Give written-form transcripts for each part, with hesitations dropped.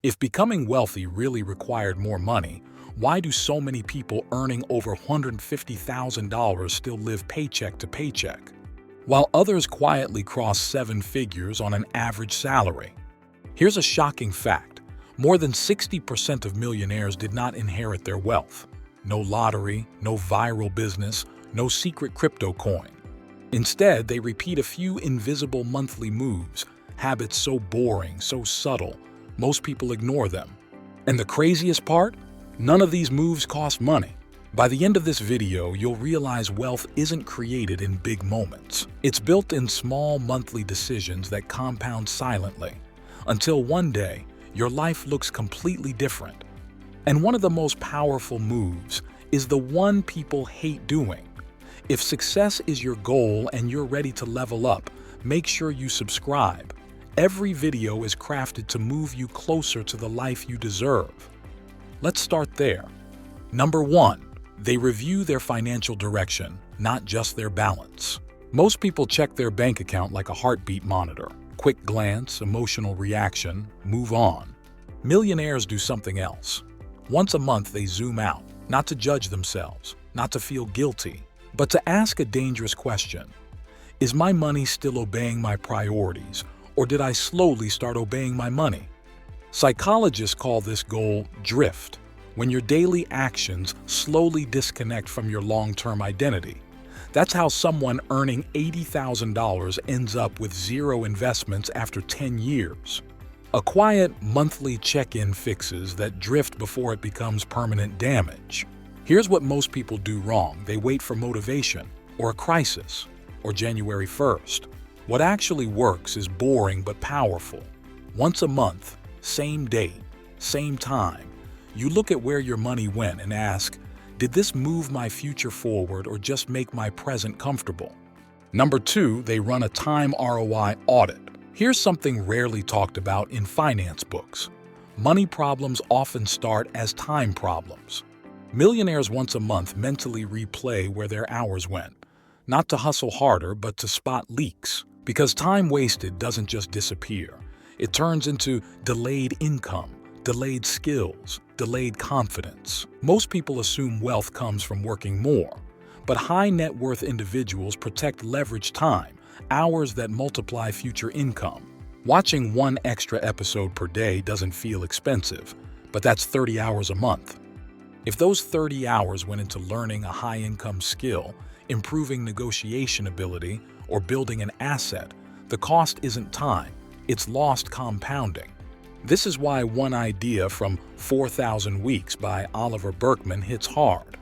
If becoming wealthy really required more money, why do so many people earning over $150,000 still live paycheck to paycheck, while others quietly cross seven figures on an average salary? Here's a shocking fact. More than 60% of millionaires did not inherit their wealth. No lottery, no viral business, no secret crypto coin. Instead, they repeat a few invisible monthly moves, habits so boring, so subtle, most people ignore them. And the craziest part? None of these moves cost money. By the end of this video, you'll realize wealth isn't created in big moments. It's built in small monthly decisions that compound silently, until one day, your life looks completely different. And one of the most powerful moves is the one people hate doing. If success is your goal and you're ready to level up, make sure you subscribe. Every video is crafted to move you closer to the life you deserve. Let's start there. Number 1. They review their financial direction, not just their balance. Most people check their bank account like a heartbeat monitor. Quick glance, emotional reaction, move on. Millionaires do something else. Once a month they zoom out, not to judge themselves, not to feel guilty, but to ask a dangerous question. Is my money still obeying my priorities, or did I slowly start obeying my money? Psychologists call this goal drift, when your daily actions slowly disconnect from your long-term identity. That's how someone earning $80,000 ends up with zero investments after 10 years. A quiet, monthly check-in fixes that drift before it becomes permanent damage. Here's what most people do wrong. They wait for motivation, or a crisis, or January 1st. What actually works is boring but powerful. Once a month, same date, same time, you look at where your money went and ask, did this move my future forward or just make my present comfortable? Number 2, they run a time ROI audit. Here's something rarely talked about in finance books. Money problems often start as time problems. Millionaires once a month mentally replay where their hours went, not to hustle harder, but to spot leaks. Because time wasted doesn't just disappear. It turns into delayed income, delayed skills, delayed confidence. Most people assume wealth comes from working more, but high net worth individuals protect leveraged time, hours that multiply future income. Watching one extra episode per day doesn't feel expensive, but that's 30 hours a month. If those 30 hours went into learning a high-income skill, improving negotiation ability, or building an asset, the cost isn't time, it's lost compounding. This is why one idea from 4,000 Weeks by Oliver Burkeman hits hard.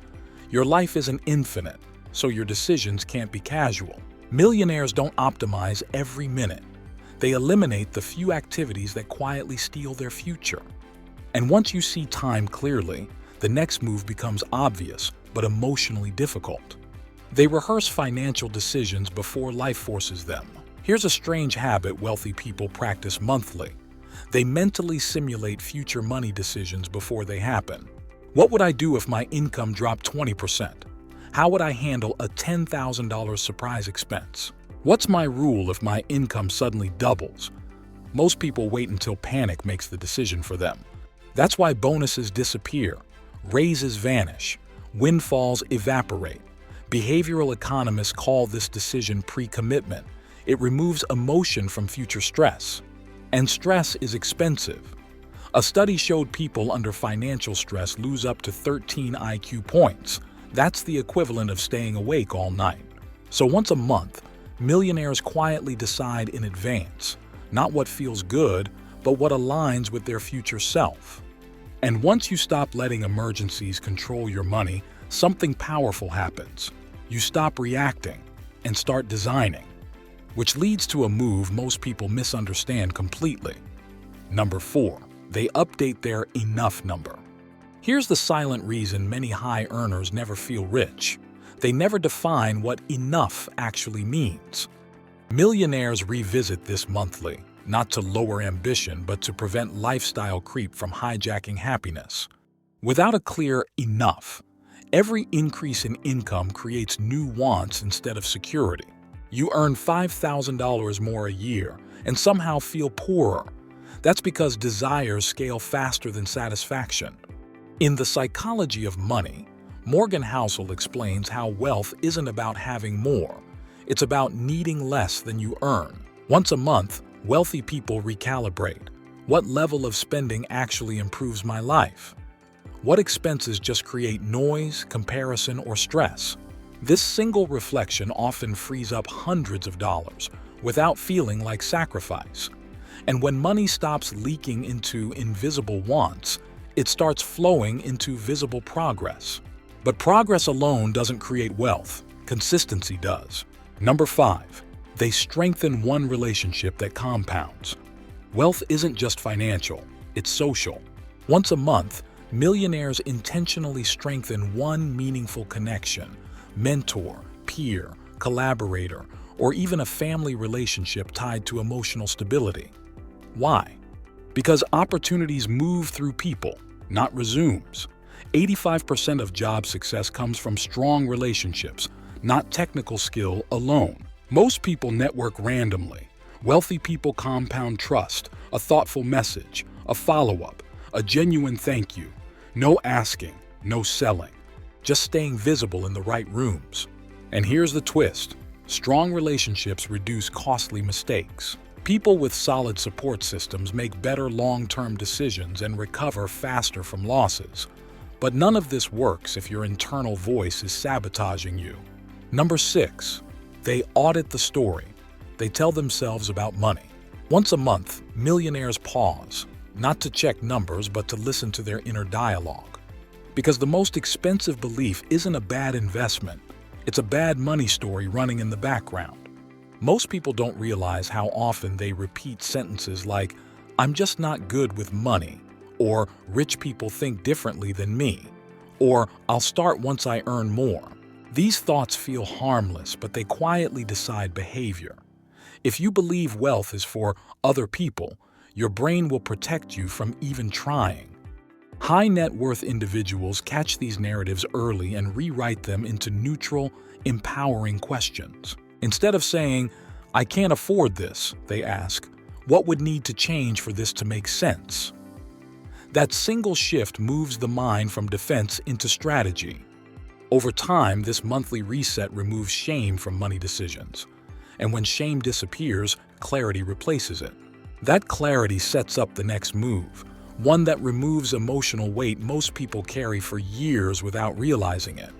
Your life isn't infinite, so your decisions can't be casual. Millionaires don't optimize every minute. They eliminate the few activities that quietly steal their future. And once you see time clearly, the next move becomes obvious but emotionally difficult. They rehearse financial decisions before life forces them. Here's a strange habit wealthy people practice monthly. They mentally simulate future money decisions before they happen. What would I do if my income dropped 20%? How would I handle a $10,000 surprise expense? What's my rule if my income suddenly doubles? Most people wait until panic makes the decision for them. That's why bonuses disappear, raises vanish, windfalls evaporate. Behavioral economists call this decision pre-commitment. It removes emotion from future stress. And stress is expensive. A study showed people under financial stress lose up to 13 IQ points. That's the equivalent of staying awake all night. So once a month, millionaires quietly decide in advance, not what feels good, but what aligns with their future self. And once you stop letting emergencies control your money, something powerful happens. You stop reacting and start designing, which leads to a move most people misunderstand completely. Number 4, they update their enough number. Here's the silent reason many high earners never feel rich. They never define what enough actually means. Millionaires revisit this monthly, not to lower ambition, but to prevent lifestyle creep from hijacking happiness. Without a clear enough, every increase in income creates new wants instead of security. You earn $5,000 more a year and somehow feel poorer. That's because desires scale faster than satisfaction. In The Psychology of Money, Morgan Housel explains how wealth isn't about having more. It's about needing less than you earn. Once a month, wealthy people recalibrate. What level of spending actually improves my life? What expenses just create noise, comparison, or stress? This single reflection often frees up hundreds of dollars without feeling like sacrifice. And when money stops leaking into invisible wants, it starts flowing into visible progress. But progress alone doesn't create wealth. Consistency does. Number 5, they strengthen one relationship that compounds. Wealth isn't just financial, it's social. Once a month, millionaires intentionally strengthen one meaningful connection, mentor, peer, collaborator, or even a family relationship tied to emotional stability. Why? Because opportunities move through people, not resumes. 85% of job success comes from strong relationships, not technical skill alone. Most people network randomly. Wealthy people compound trust, a thoughtful message, a follow-up, a genuine thank you. No asking, no selling, just staying visible in the right rooms. And here's the twist. Strong relationships reduce costly mistakes. People with solid support systems make better long-term decisions and recover faster from losses. But none of this works if your internal voice is sabotaging you. Number 6, they audit the story. They tell themselves about money. Once a month, millionaires pause, not to check numbers, but to listen to their inner dialogue. Because the most expensive belief isn't a bad investment, it's a bad money story running in the background. Most people don't realize how often they repeat sentences like, "I'm just not good with money," or "rich people think differently than me," or "I'll start once I earn more." These thoughts feel harmless, but they quietly decide behavior. If you believe wealth is for other people, your brain will protect you from even trying. High net worth individuals catch these narratives early and rewrite them into neutral, empowering questions. Instead of saying, "I can't afford this," they ask, "What would need to change for this to make sense?" That single shift moves the mind from defense into strategy. Over time, this monthly reset removes shame from money decisions. And when shame disappears, clarity replaces it. That clarity sets up the next move, one that removes emotional weight most people carry for years without realizing it.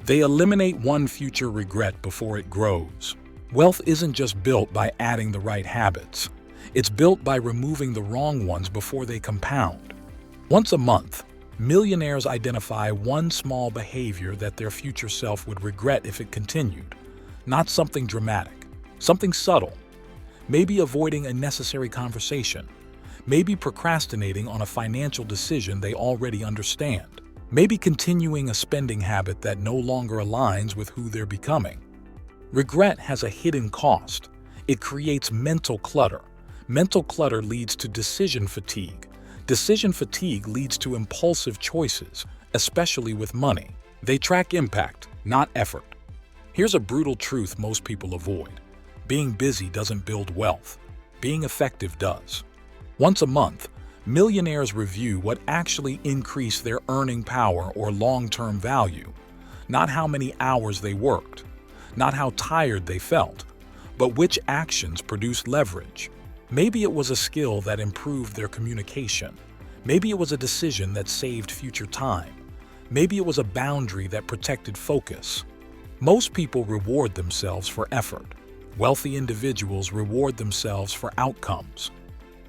They eliminate one future regret before it grows. Wealth isn't just built by adding the right habits. It's built by removing the wrong ones before they compound. Once a month, millionaires identify one small behavior that their future self would regret if it continued. Not something dramatic, something subtle. Maybe avoiding a necessary conversation. Maybe procrastinating on a financial decision they already understand. Maybe continuing a spending habit that no longer aligns with who they're becoming. Regret has a hidden cost. It creates mental clutter. Mental clutter leads to decision fatigue. Decision fatigue leads to impulsive choices, especially with money. They track impact, not effort. Here's a brutal truth most people avoid. Being busy doesn't build wealth. Being effective does. Once a month, millionaires review what actually increased their earning power or long-term value. Not how many hours they worked, not how tired they felt, but which actions produced leverage. Maybe it was a skill that improved their communication. Maybe it was a decision that saved future time. Maybe it was a boundary that protected focus. Most people reward themselves for effort. Wealthy individuals reward themselves for outcomes.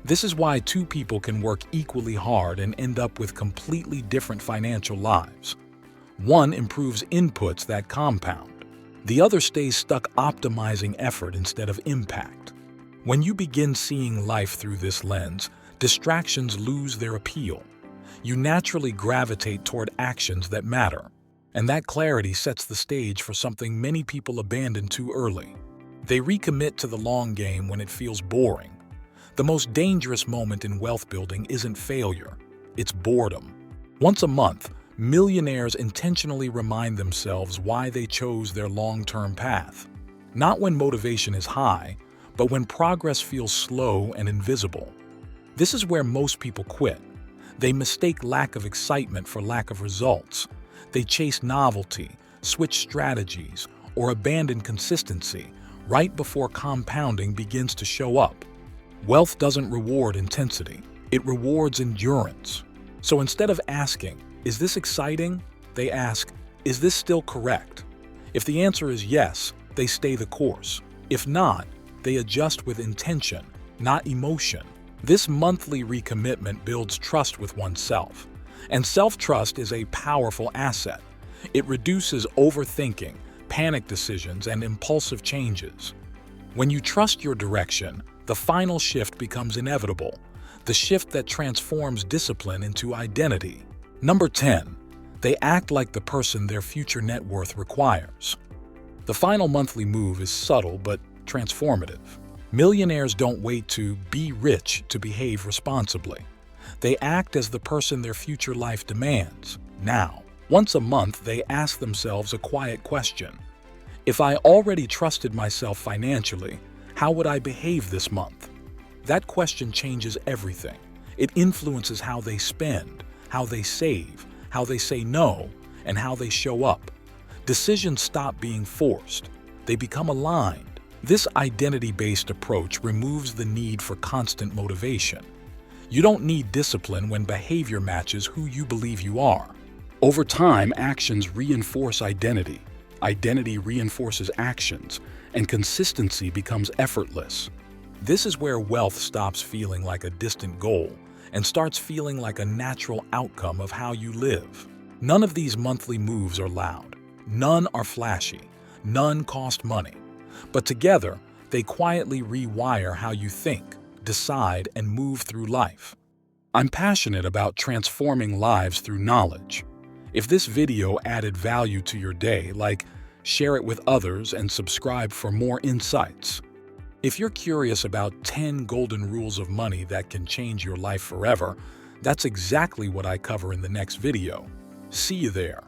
This is why two people can work equally hard and end up with completely different financial lives. One improves inputs that compound. The other stays stuck optimizing effort instead of impact. When you begin seeing life through this lens, distractions lose their appeal. You naturally gravitate toward actions that matter. And that clarity sets the stage for something many people abandon too early. They recommit to the long game when it feels boring. The most dangerous moment in wealth building isn't failure, it's boredom. Once a month, millionaires intentionally remind themselves why they chose their long-term path. Not when motivation is high, but when progress feels slow and invisible. This is where most people quit. They mistake lack of excitement for lack of results. They chase novelty, switch strategies, or abandon consistency right before compounding begins to show up. Wealth doesn't reward intensity, it rewards endurance. So instead of asking, "Is this exciting?" they ask, "Is this still correct?" If the answer is yes, they stay the course. If not, they adjust with intention, not emotion. This monthly recommitment builds trust with oneself. And self-trust is a powerful asset. It reduces overthinking, panic decisions, and impulsive changes. When you trust your direction, the final shift becomes inevitable, the shift that transforms discipline into identity. Number 10. They act like the person their future net worth requires. The final monthly move is subtle but transformative. Millionaires don't wait to be rich to behave responsibly. They act as the person their future life demands, now. Once a month, they ask themselves a quiet question. If I already trusted myself financially, how would I behave this month? That question changes everything. It influences how they spend, how they save, how they say no, and how they show up. Decisions stop being forced. They become aligned. This identity-based approach removes the need for constant motivation. You don't need discipline when behavior matches who you believe you are. Over time, actions reinforce identity. Identity reinforces actions, and consistency becomes effortless. This is where wealth stops feeling like a distant goal and starts feeling like a natural outcome of how you live. None of these monthly moves are loud. None are flashy. None cost money. But together, they quietly rewire how you think, decide, and move through life. I'm passionate about transforming lives through knowledge. If this video added value to your day, share it with others and subscribe for more insights. If you're curious about 10 golden rules of money that can change your life forever, that's exactly what I cover in the next video. See you there.